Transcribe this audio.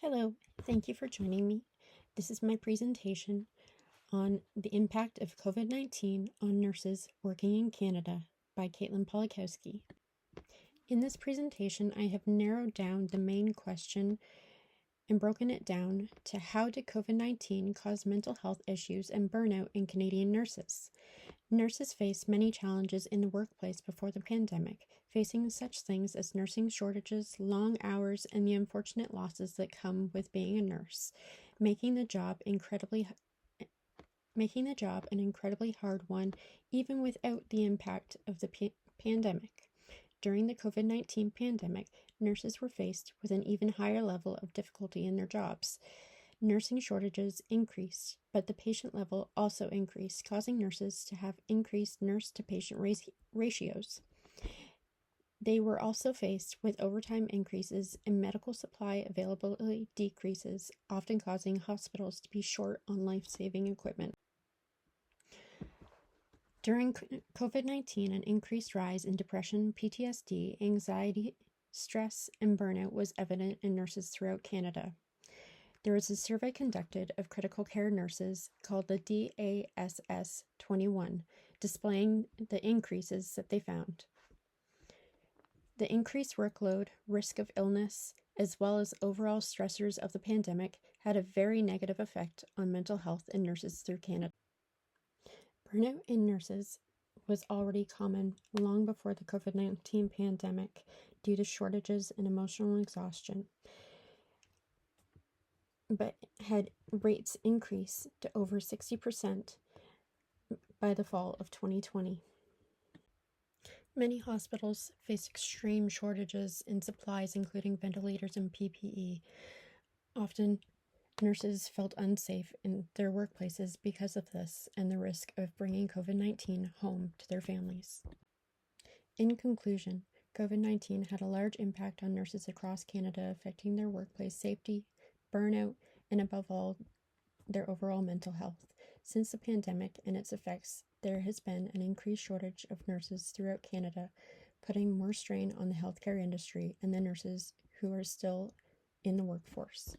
Hello, thank you for joining me. This is my presentation on the impact of COVID-19 on nurses working in Canada by Katelyn Pawlikowski. In this presentation, I have narrowed down the main question and broken it down to how did COVID-19 cause mental health issues and burnout in Canadian nurses? Nurses faced many challenges in the workplace before the pandemic, facing such things as nursing shortages, long hours, and the unfortunate losses that come with being a nurse, making the job an incredibly hard one, even without the impact of the pandemic. During the COVID-19 pandemic, nurses were faced with an even higher level of difficulty in their jobs. Nursing shortages increased, but the patient level also increased, causing nurses to have increased nurse-to-patient ratios. They were also faced with overtime increases and medical supply availability decreases, often causing hospitals to be short on life-saving equipment. During COVID-19, an increased rise in depression, PTSD, anxiety, stress, and burnout was evident in nurses throughout Canada. There was a survey conducted of critical care nurses called the DASS 21, displaying the increases that they found. The increased workload, risk of illness, as well as overall stressors of the pandemic had a very negative effect on mental health in nurses through Canada. Burnout in nurses was already common long before the COVID-19 pandemic due to shortages and emotional exhaustion, but had rates increase to over 60% by the fall of 2020. Many hospitals face extreme shortages in supplies, including ventilators and PPE. Often, nurses felt unsafe in their workplaces because of this and the risk of bringing COVID-19 home to their families. In conclusion, COVID-19 had a large impact on nurses across Canada, affecting their workplace safety, burnout, and above all, their overall mental health. Since the pandemic and its effects, there has been an increased shortage of nurses throughout Canada, putting more strain on the healthcare industry and the nurses who are still in the workforce.